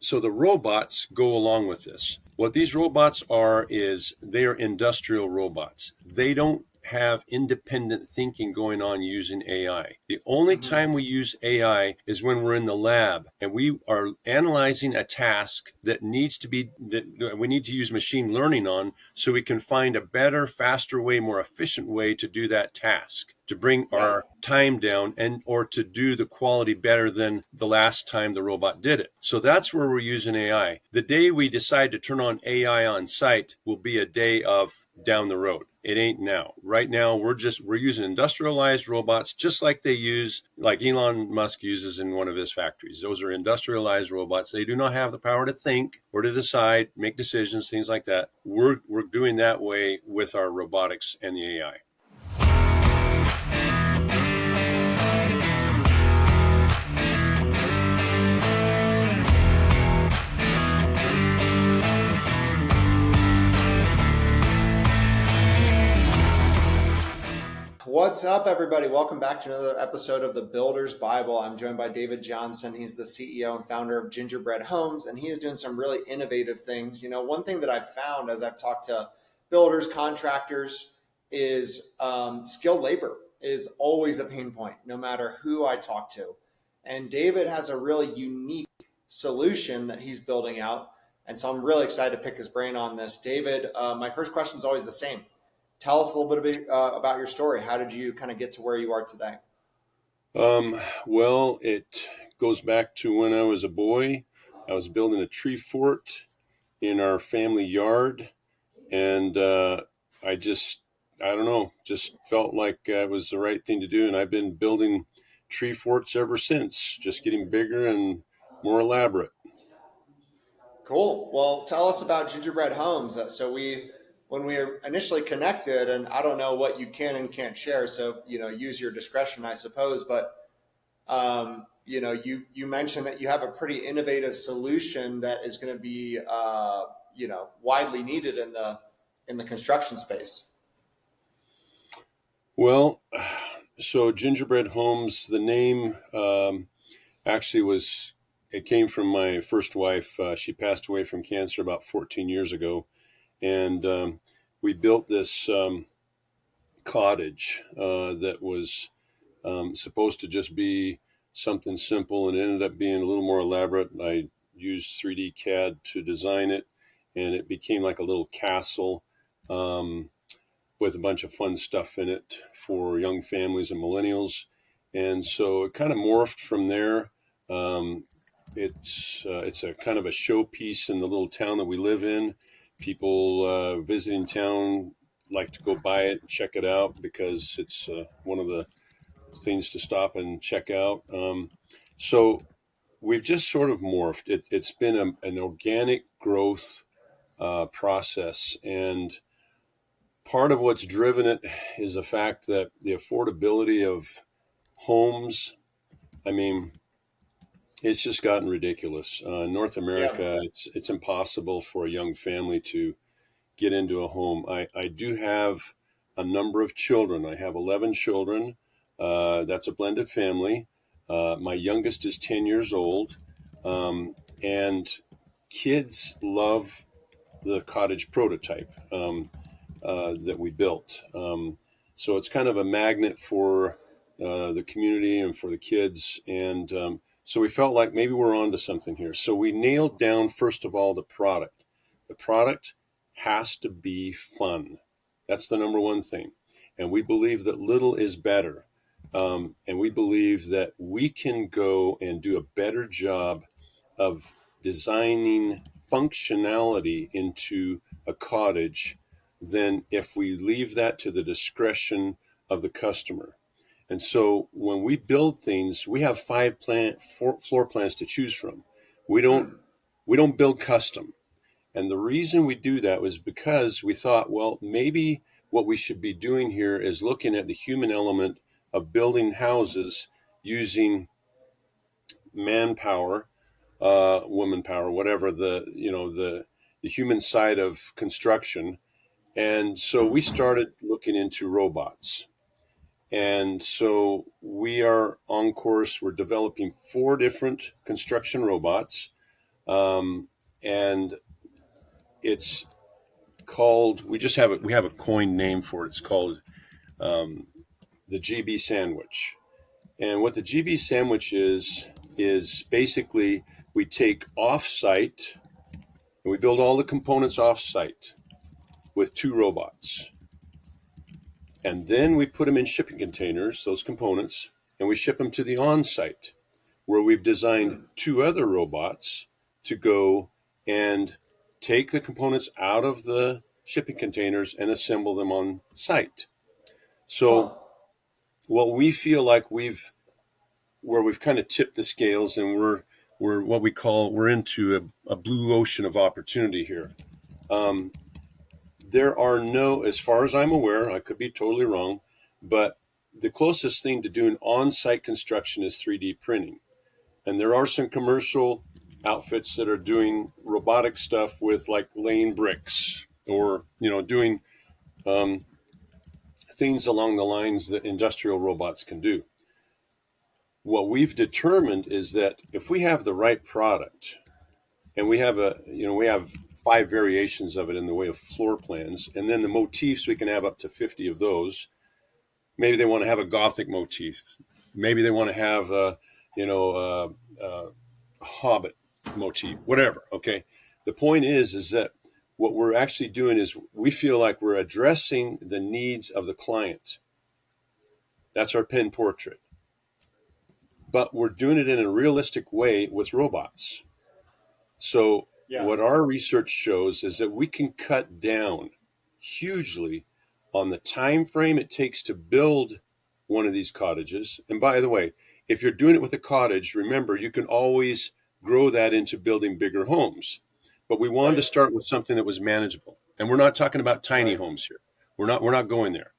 So the robots go along with this. What these robots are is they are industrial robots. They don't have independent thinking going on using AI. The only Hmm. time we use AI is when we're in the lab and we are analyzing a task that needs to be that we need to use machine learning on so we can find a better, faster way, more efficient way to do that task, to bring Right. our time down and or to do the quality better than the last time the robot did it. So that's where we're using AI. The day we decide to turn on AI on site will be a day of down the road. It ain't now. Right now we're using industrialized robots just like Elon Musk uses in one of his factories. Those are industrialized robots. They do not have the power to think or to decide, make decisions, things like that. We're doing that way with our robotics and the AI. What's up, everybody? Welcome back to another episode of the Builder's Bible. I'm joined by David Johnson. He's the CEO and founder of Gingerbread Homes, and he is doing some really innovative things. One thing that I've found as I've talked to builders, contractors, is skilled labor is always a pain point, no matter who I talk to. And David has a really unique solution that he's building out. And so I'm really excited to pick his brain on this. David, my first question is always the same. Tell us a little bit about your story. How did you kind of get to where you are today? Well, it goes back to when I was a boy. I was building a tree fort in our family yard, and I don't know, just felt like it was the right thing to do. And I've been building tree forts ever since, just getting bigger and more elaborate. Cool. Well, tell us about Gingerbread Homes. When we initially connected, and I don't know what you can and can't share, so use your discretion, I suppose. But you mentioned that you have a pretty innovative solution that is going to be widely needed in the construction space. Well, so Gingerbread Homes, the name actually it came from my first wife. She passed away from cancer about 14 years ago. And we built this cottage that was supposed to just be something simple, and it ended up being a little more elaborate. I used 3D CAD to design it, and it became like a little castle with a bunch of fun stuff in it for young families and millennials. And so it kind of morphed from there. Um, it's a kind of a showpiece in the little town that we live in. People visiting town like to go by it and check it out because it's one of the things to stop and check out. So we've just sort of morphed. It's been an organic growth process, and part of what's driven it is the fact that the affordability of homes. I mean, it's just gotten ridiculous. North Yeah. America, it's impossible for a young family to get into a home. I do have a number of children. I have 11 children. That's a blended family. My youngest is 10 years old. And kids love the cottage prototype that we built. So it's kind of a magnet for the community and for the kids. And so we felt like maybe we're onto something here. So we nailed down, first of all, the product. The product has to be fun. That's the number one thing. And we believe that little is better. And we believe that we can go and do a better job of designing functionality into a cottage than if we leave that to the discretion of the customer. And so when we build things, we have floor plans to choose from. We don't Hmm. we don't build custom. And the reason we do that was because we thought, well, maybe what we should be doing here is looking at the human element of building houses using manpower, woman power, whatever the human side of construction. And so we started looking into robots. And so we are on course. We're developing 4 different construction robots. And it's called. We have a coined name for it. It's called the GB sandwich. And what the GB sandwich is basically we take off-site and we build all the components off-site with 2 robots. And then we put them in shipping containers, those components, and we ship them to the on-site where we've designed 2 other robots to go and take the components out of the shipping containers and assemble them on site. So Huh. what we feel like we've kind of tipped the scales, and we're what we call we're into a blue ocean of opportunity here. Um, there are no, as far as I'm aware, I could be totally wrong, but the closest thing to doing on-site construction is 3D printing. And there are some commercial outfits that are doing robotic stuff with like laying bricks or, doing um, things along the lines that industrial robots can do. What we've determined is that if we have the right product and we have 5 variations of it in the way of floor plans, and then the motifs, we can have up to 50 of those. Maybe they want to have a Gothic motif. Maybe they want to have a Hobbit motif, whatever. Okay. The point is that what we're actually doing is we feel like we're addressing the needs of the client. That's our pen portrait. But we're doing it in a realistic way with robots. So Yeah. what our research shows is that we can cut down hugely on the time frame it takes to build one of these cottages. And by the way, if you're doing it with a cottage, remember you can always grow that into building bigger homes. But we wanted to Right. start with something that was manageable. And we're not talking about tiny Right. homes here. We're not going there.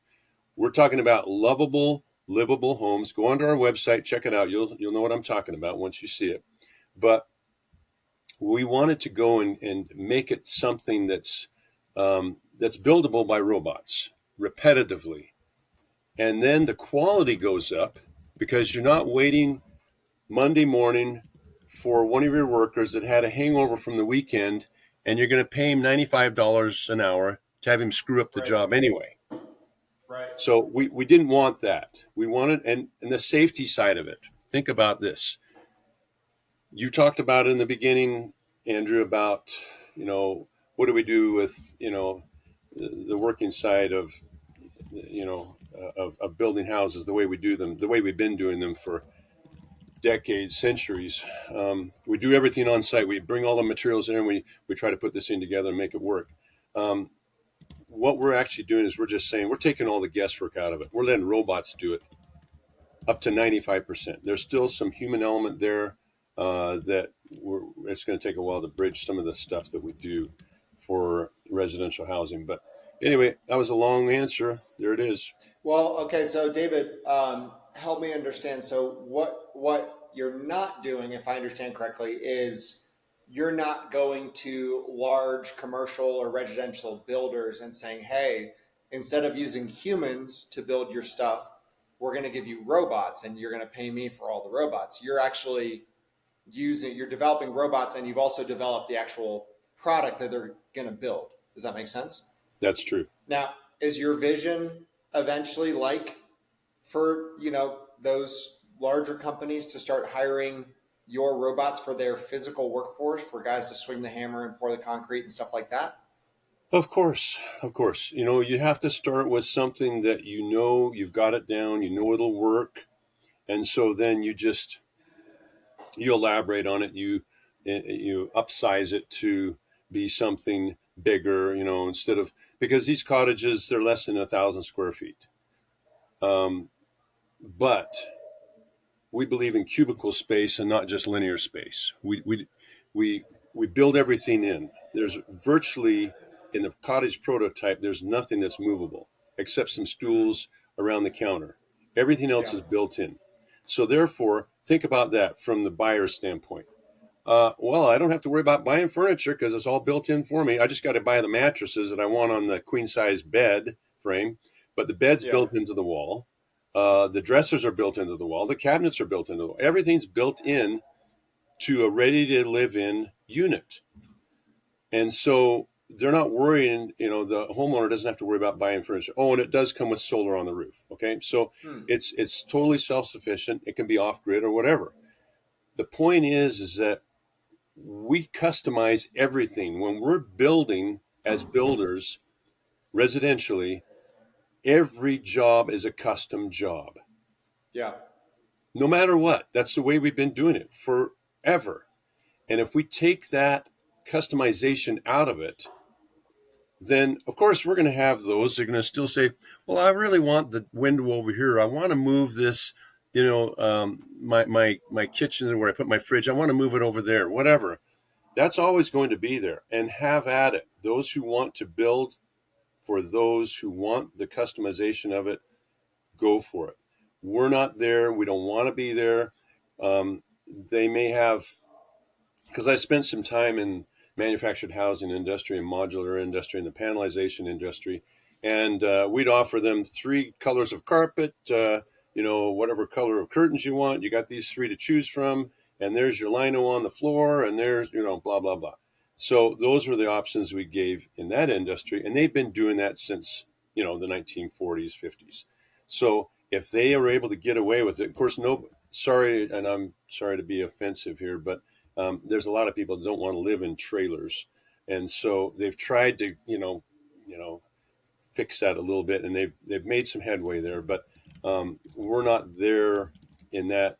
We're talking about lovable, livable homes. Go onto our website, check it out. You'll know what I'm talking about once you see it. But we wanted to go and make it something that's buildable by robots repetitively, and then the quality goes up because you're not waiting Monday morning for one of your workers that had a hangover from the weekend, and you're going to pay him $95 an hour to have him screw up the Right. job anyway. Right. So we didn't want that. We wanted, and the safety side of it. Think about this. You talked about in the beginning, Andrew, about, what do we do with, the working side of, of building houses the way we do them, the way we've been doing them for decades, centuries. We do everything on site. We bring all the materials in and we try to put this thing together and make it work. Um, what we're actually doing is we're just saying we're taking all the guesswork out of it. We're letting robots do it up to 95%. There's still some human element there that it's going to take a while to bridge some of the stuff that we do for residential housing. But anyway, that was a long answer. There it is. Well, okay. So, David, help me understand. So, what you're not doing, if I understand correctly, is you're not going to large commercial or residential builders and saying, "Hey, instead of using humans to build your stuff, we're going to give you robots, and you're going to pay me for all the robots." You're actually you're developing robots, and you've also developed the actual product that they're going to build. Does that make sense? That's true. Now, is your vision eventually like for, those larger companies to start hiring your robots for their physical workforce, for guys to swing the hammer and pour the concrete and stuff like that? Of course, of course. You have to start with something that you've got it down, it'll work. And so then you elaborate on it, you upsize it to be something bigger, instead of, because these cottages, they're less than 1,000 square feet. But we believe in cubicle space and not just linear space. We build everything in. There's virtually, in the cottage prototype, there's nothing that's movable except some stools around the counter. Everything else Yeah. is built in. So therefore, think about that from the buyer's standpoint. Well, I don't have to worry about buying furniture because it's all built in for me. I just got to buy the mattresses that I want on the queen size bed frame, but the bed's Yeah. built into the wall. The dressers are built into the wall. The cabinets are built into the wall. Everything's built in to a ready to live in unit. And so they're not worrying, the homeowner doesn't have to worry about buying furniture. Oh, and it does come with solar on the roof. Okay. So Hmm. it's totally self-sufficient. It can be off grid or whatever. The point is that we customize everything. When we're building as builders residentially, every job is a custom job. Yeah. No matter what. That's the way we've been doing it forever. And if we take that customization out of it, then of course we're going to have those. They're going to still say, well, I really want the window over here. I want to move this, my kitchen where I put my fridge. I want to move it over there, whatever. That's always going to be there, and have at it. Those who want to build, for those who want the customization of it, go for it. We're not there. We don't want to be there. They may have, because I spent some time in manufactured housing industry and modular industry and the panelization industry, and we'd offer them 3 colors of carpet, whatever color of curtains you want. You got these 3 to choose from, and there's your lino on the floor, and there's, blah, blah, blah. So those were the options we gave in that industry, and they've been doing that since, the 1940s, 50s. So if they are able to get away with it, of course, sorry, and I'm sorry to be offensive here, but there's a lot of people that don't want to live in trailers, and so they've tried to, fix that a little bit, and they've made some headway there. But we're not there in that.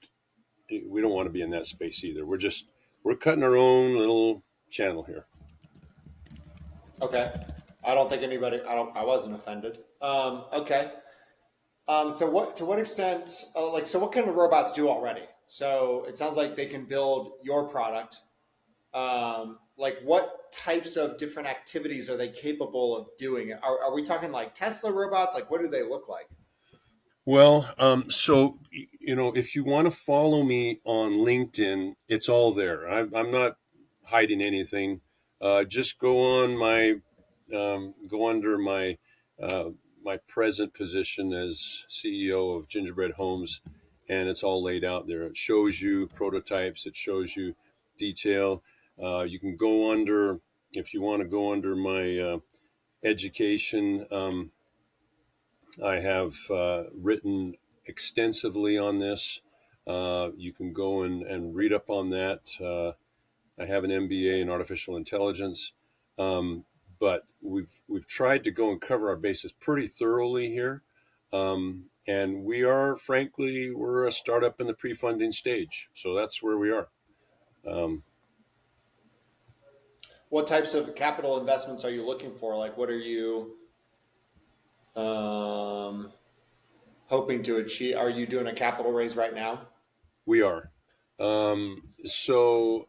We don't want to be in that space either. We're cutting our own little channel here. Okay. I don't think anybody. I wasn't offended. Okay. So to what extent, so what can the robots do already? So it sounds like they can build your product. Like what types of different activities are they capable of doing? Are we talking like Tesla robots? Like what do they look like? Well, so if you want to follow me on LinkedIn, it's all there. I'm not hiding anything. Just go under uh, my present position as CEO of Gingerbread Homes, and it's all laid out there. It shows you prototypes. It shows you detail. You can go under, if you want to go under my education. I have written extensively on this. You can go and read up on that. I have an MBA in artificial intelligence, but we've tried to go and cover our bases pretty thoroughly here. And we're a startup in the pre-funding stage, so that's where we are. Um, What types of capital investments are you looking for? Like what are you um, hoping to achieve? Are you doing a capital raise right now? we are. So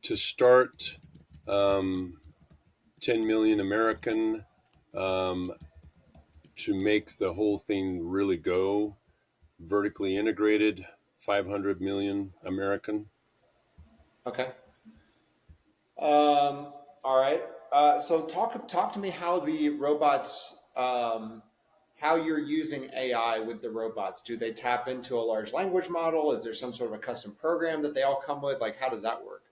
to start, um, 10 million American, um, to make the whole thing really go vertically integrated, 500 million American. Okay. All right. So talk to me how the robots, how you're using AI with the robots. Do they tap into a large language model? Is there some sort of a custom program that they all come with? Like, how does that work?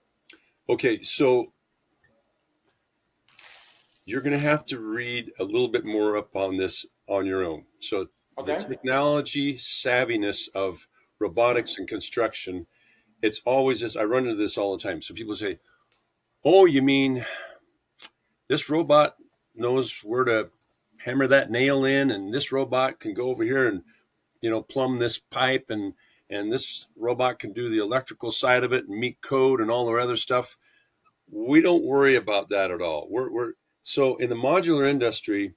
Okay, so you're going to have to read a little bit more up on this on your own. So the Okay. technology savviness of robotics and construction, it's always this. I run into this all the time. So people say, "Oh, you mean this robot knows where to hammer that nail in, and this robot can go over here and plumb this pipe, and this robot can do the electrical side of it and meet code and all the other stuff." We don't worry about that at all. We're so in the modular industry,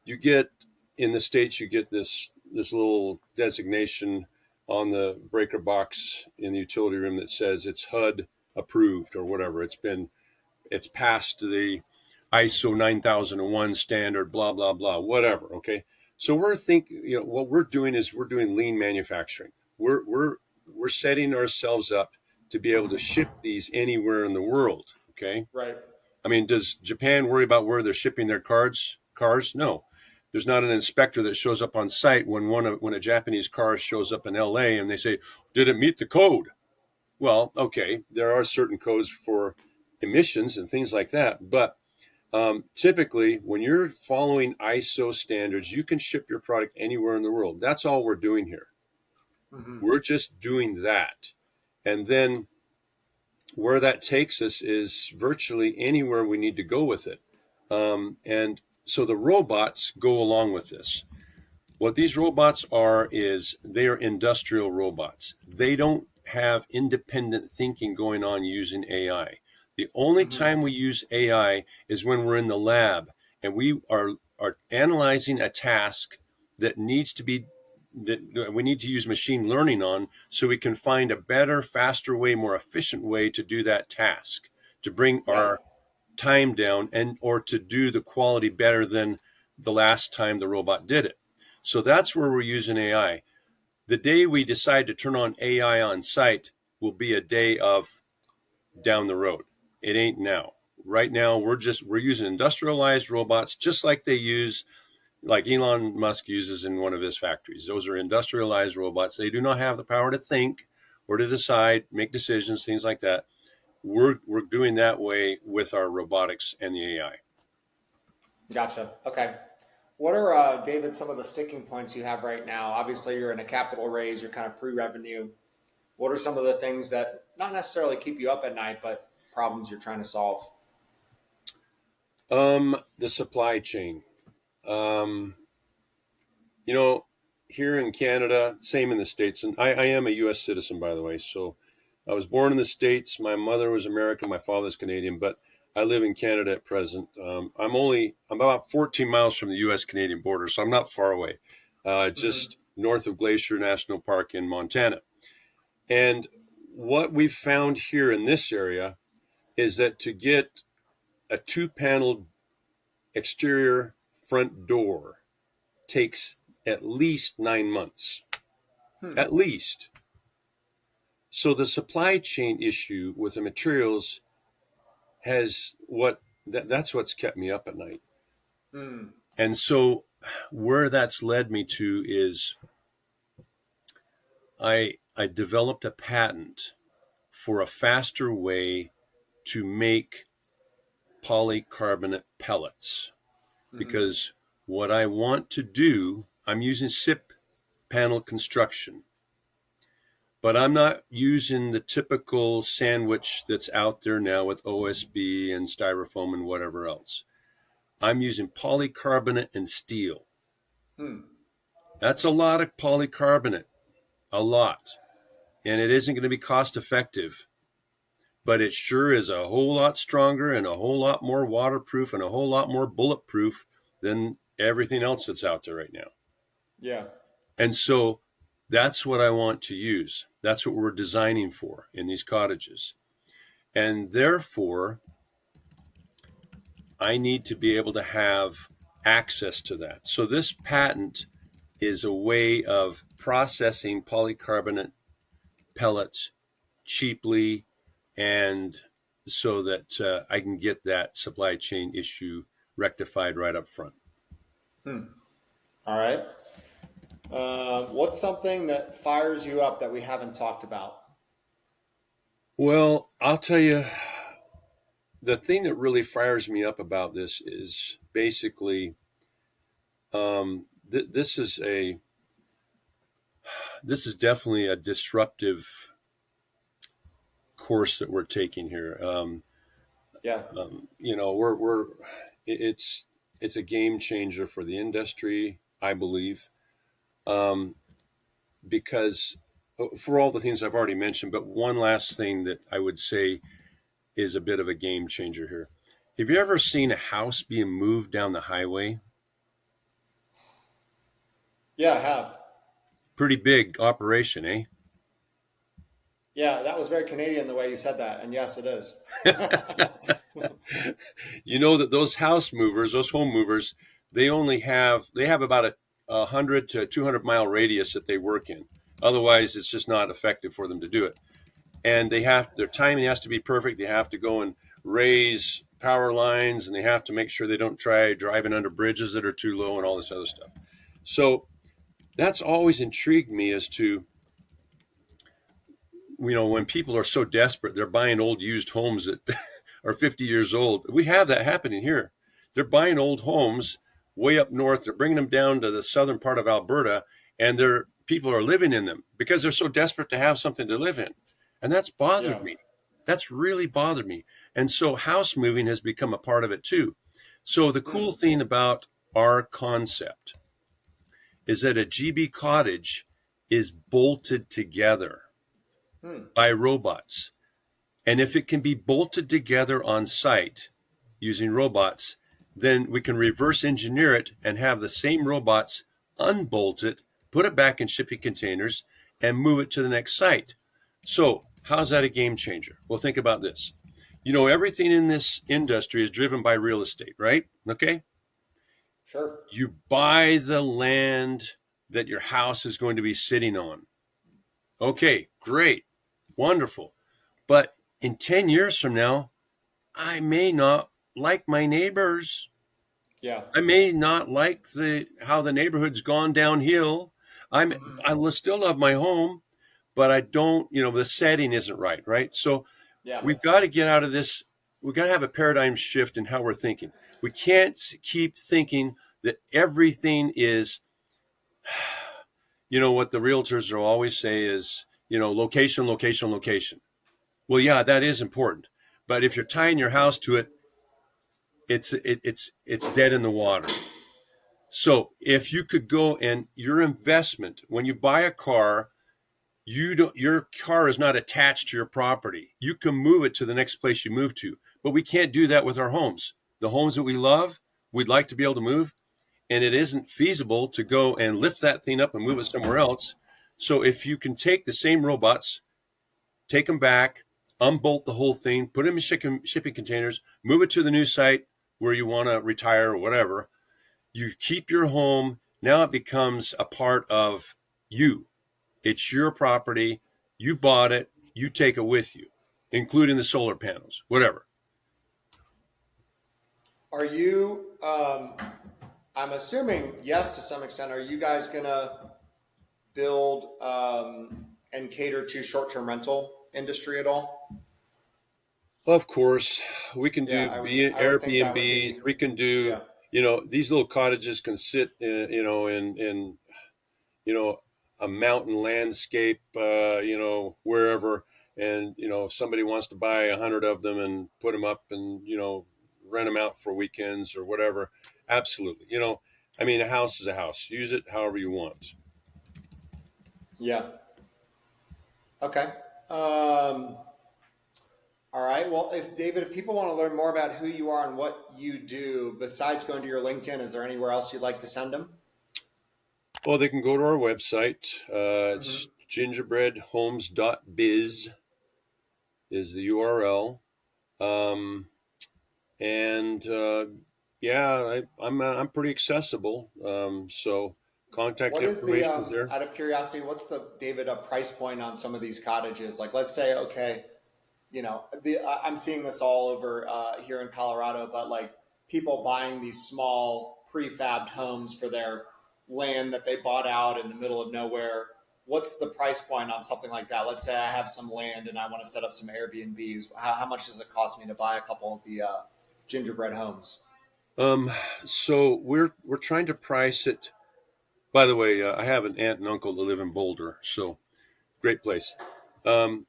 you get in the States, you get this little designation on the breaker box in the utility room that says it's HUD approved or whatever. It's passed the ISO 9001 standard, blah blah blah, whatever. Okay, so what we're doing is we're doing lean manufacturing. We're setting ourselves up to be able to ship these anywhere in the world. Okay, Right. I mean, does Japan worry about where they're shipping their cars? No. There's not an inspector that shows up on site when a Japanese car shows up in LA and they say, "Did it meet the code?" well, okay, there are certain codes for emissions and things like that, but typically, when you're following ISO standards, you can ship your product anywhere in the world. That's all we're doing here. Mm-hmm. We're just doing that. And then where that takes us is virtually anywhere we need to go with it. And so the robots go along with this. What these robots are is they are industrial robots. They don't have independent thinking going on using AI. The only Mm-hmm. time we use AI is when we're in the lab and we are analyzing a task that needs to be that we need to use machine learning on so we can find a better, faster way, more efficient way to do that task, to bring Right. our time down and or to do the quality better than the last time the robot did it. So that's where we're using AI. The day we decide to turn on AI on site will be a day of down the road. It ain't now. Right now we're using industrialized robots just like they use like Elon Musk uses in one of his factories. Those are industrialized robots. They do not have the power to think or to decide, make decisions, things like that. We're doing that way with our robotics and the AI. Gotcha. Okay. What are, David, some of the sticking points you have right now? Obviously, you're in a capital raise, you're kind of pre revenue. What are some of the things that not necessarily keep you up at night, but problems you're trying to solve? The supply chain. Um, you know, here in Canada, same in the States, and I am a U.S. citizen, by the way. So I was born in the States. My mother was American. My father's Canadian, but I live in Canada at present. I'm about 14 miles from the U.S. Canadian border, so I'm not far away. Mm-hmm. Just north of Glacier National Park in Montana. And what we've found here in this area is that to get a two-paneled exterior front door takes at least 9 months, Hmm. at least. So the supply chain issue with the materials has that's what's kept me up at night. Hmm. And so where that's led me to is I developed a patent for a faster way to make polycarbonate pellets Mm-hmm. because what I want to do, I'm using SIP panel construction, but I'm not using the typical sandwich that's out there now with OSB and styrofoam and whatever else. I'm using polycarbonate and steel. Hmm. That's a lot of polycarbonate, a lot. And it isn't going to be cost effective, but it sure is a whole lot stronger and a whole lot more waterproof and a whole lot more bulletproof than everything else that's out there right now. Yeah. And so that's what I want to use. That's what we're designing for in these cottages. And therefore, I need to be able to have access to that. So this patent is a way of processing polycarbonate pellets cheaply and so that I can get that supply chain issue rectified right up front. Hmm. All right. What's something that fires you up that we haven't talked about? Well, I'll tell you, the thing that really fires me up about this is basically this is definitely a disruptive course that we're taking here. Yeah. We're it's it's a game changer for the industry, I believe, um, because for all the things I've already mentioned. But one last thing that I would say is a bit of a game changer here. Have you ever seen a house being moved down the highway? Yeah, I have. Pretty big operation, eh? Yeah, that was very Canadian the way you said that. And yes, it is. You know that those house movers, those home movers, they have about a 100 to 200 mile radius that they work in. Otherwise, it's just not effective for them to do it. And their timing has to be perfect. They have to go and raise power lines, and they have to make sure they don't try driving under bridges that are too low and all this other stuff. So that's always intrigued me as to when people are so desperate, they're buying old used homes that are 50 years old. We have that happening here. They're buying old homes way up north. They're bringing them down to the southern part of Alberta, and people are living in them because they're so desperate to have something to live in. And that's Yeah. bothered me. That's really bothered me. And so house moving has become a part of it too. So the cool Hmm. thing about our concept is that a GB cottage is bolted together Hmm. by robots. And if it can be bolted together on site using robots, then we can reverse engineer it and have the same robots unbolt it, put it back in shipping containers, and move it to the next site. So, how's that a game changer? Well, think about this. Everything in this industry is driven by real estate, right? Okay. Sure. You buy the land that your house is going to be sitting on. Okay, great, wonderful. But in 10 years from now, I may not like my neighbors. Yeah. I may not like how the neighborhood's gone downhill. Hmm. I will still love my home, but I don't, the setting isn't right, right? So Yeah. we've got to get out of this. We've got to have a paradigm shift in how we're thinking. We can't keep thinking that everything is, what the realtors will always say is, location, location, location. Well, yeah, that is important. But if you're tying your house to it, it's dead in the water. So if you could go and your investment when you buy a car, your car is not attached to your property. You can move it to the next place you move to, but we can't do that with our homes. The homes that we love, we'd like to be able to move, and it isn't feasible to go and lift that thing up and move it somewhere else. So if you can take the same robots, take them back, unbolt the whole thing, put them in shipping containers, move it to the new site where you want to retire or whatever. You keep your home. Now it becomes a part of you. It's your property. You bought it. You take it with you, including the solar panels, whatever. Are you? I'm assuming yes to some extent. Are you guys gonna build and cater to short-term rental industry at all? Of course, we can Yeah, do I would think that would Airbnbs. be We can do, yeah. these little cottages can sit, in you know, a mountain landscape, wherever. And, if somebody wants to buy 100 of them and put them up and, rent them out for weekends or whatever. Absolutely. I mean, a house is a house. Use it however you want. Yeah. Okay. Um, all right. Well, if David, if people want to learn more about who you are and what you do, besides going to your LinkedIn, is there anywhere else you'd like to send them? Well, they can go to our website. Hmm. It's gingerbreadhomes.biz is the URL. Um, and yeah, I'm pretty accessible. So contact What is the information is there. out of curiosity? What's the David price point on some of these cottages? Like, let's say, okay, I'm seeing this all over here in Colorado, but like people buying these small prefabbed homes for their land that they bought out in the middle of nowhere. What's the price point on something like that? Let's say I have some land and I want to set up some Airbnbs. How much does it cost me to buy a couple of the gingerbread homes? Um, so we're trying to price it. By the way, I have an aunt and uncle that live in Boulder, so great place. Um,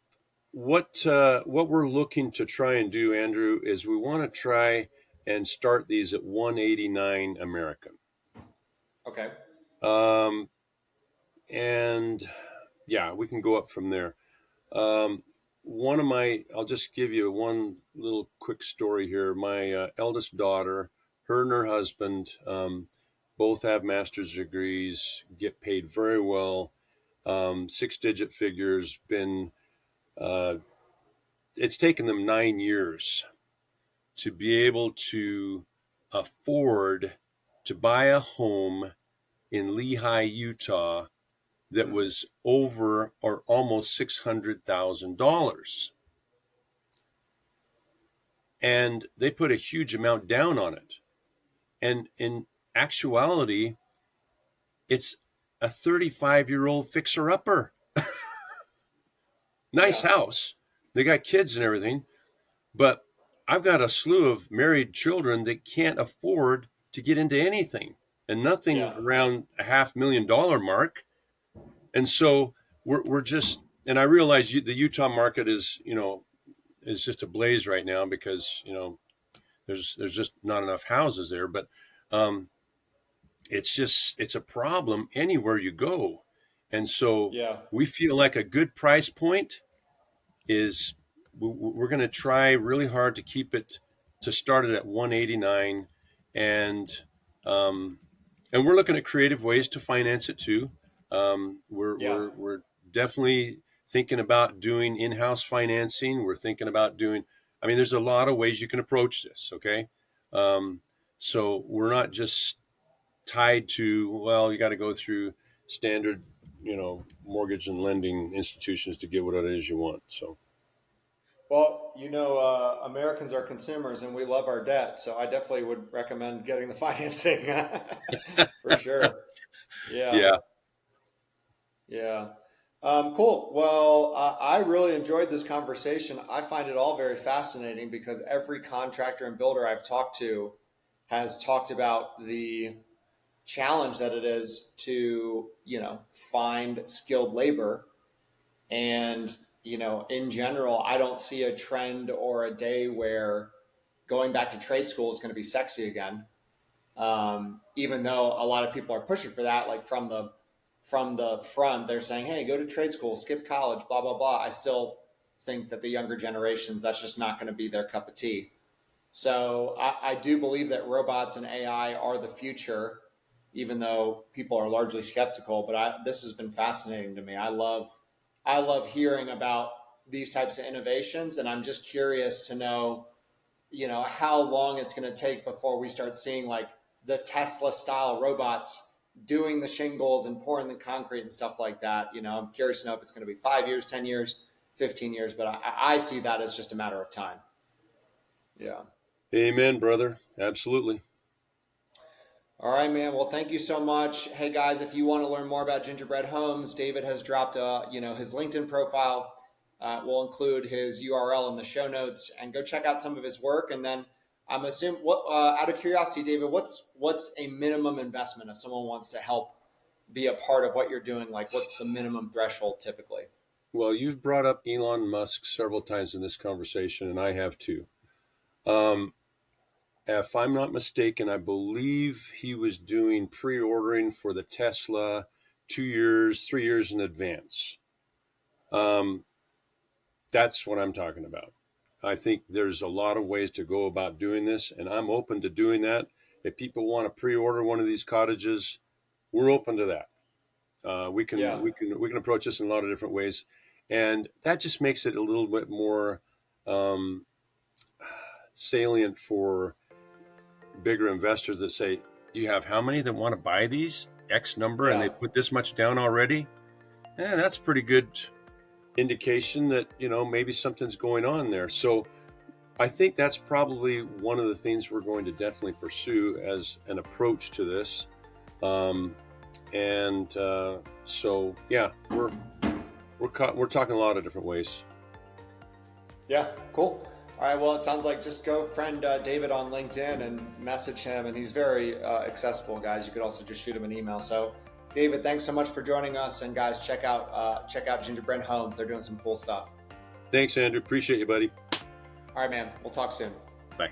what we're looking to try and do, Andrew, is we want to try and start these at 189 American. Okay. Um, and yeah, we can go up from there. Um, I'll just give you one little quick story here. My eldest daughter, her and her husband, both have master's degrees, get paid very well, six-digit figures. Uh, it's taken them 9 years to be able to afford to buy a home in Lehi, Utah, that Hmm. was over or almost $600,000. And they put a huge amount down on it. And in actuality, it's a 35-year-old fixer upper. Nice Yeah. house. They got kids and everything, but I've got a slew of married children that can't afford to get into anything, and nothing Yeah. around a $500,000 mark. And so we're just, and I realize the Utah market is, is just ablaze right now because, there's just not enough houses there. But um, it's a problem anywhere you go. And so Yeah. we feel like a good price point is we're going to try really hard to keep it to start it at 189, and um, and we're looking at creative ways to finance it too. Yeah. We're definitely thinking about doing in-house financing. We're thinking about doing. I mean, there's a lot of ways you can approach this. Okay, um, so we're not just tied to, well, you got to go through standard, mortgage and lending institutions to get what it is you want. So. Well, Americans are consumers and we love our debt. So I definitely would recommend getting the financing for sure. Yeah. Yeah. Yeah. Cool. Well, I really enjoyed this conversation. I find it all very fascinating because every contractor and builder I've talked to has talked about the challenge that it is to, find skilled labor. And, in general, I don't see a trend or a day where going back to trade school is going to be sexy again. Even though a lot of people are pushing for that, like from the front, they're saying, "Hey, go to trade school, skip college, blah blah blah." I still think that the younger generations, that's just not going to be their cup of tea. So I do believe that robots and AI are the future, even though people are largely skeptical. But this has been fascinating to me. I love hearing about these types of innovations, and I'm just curious to know, how long it's going to take before we start seeing like the Tesla style robots doing the shingles and pouring the concrete and stuff like that. I'm curious to know if it's going to be 5 years, 10 years, 15 years, but I see that as just a matter of time. Yeah. Amen, brother. Absolutely. All right, man. Well, thank you so much. Hey guys, if you want to learn more about Gingerbread Homes, David has dropped his LinkedIn profile. We'll include his URL in the show notes, and go check out some of his work. And then I'm assuming, out of curiosity, David, what's a minimum investment if someone wants to help be a part of what you're doing? Like, what's the minimum threshold typically? Well, you've brought up Elon Musk several times in this conversation, and I have too. Um, if I'm not mistaken, I believe he was doing pre-ordering for the Tesla 2 years, 3 years in advance. Um, that's what I'm talking about. I think there's a lot of ways to go about doing this, and I'm open to doing that. If people want to pre-order one of these cottages, we're open to that. We can Yeah. we can approach this in a lot of different ways, and that just makes it a little bit more um, salient for bigger investors that say, "You have how many that want to buy these X number, and they Yeah. put this much down already?" That's pretty good indication that maybe something's going on there. So I think that's probably one of the things we're going to definitely pursue as an approach to this. Um, and so yeah, we're talking a lot of different ways. Yeah. Cool. All right. Well, it sounds like just go friend David on LinkedIn and message him, and he's very accessible, guys. You could also just shoot him an email. So, David, thanks so much for joining us, and guys, check out Gingerbread Homes. They're doing some cool stuff. Thanks, Andrew. Appreciate you, buddy. All right, man. We'll talk soon. Bye.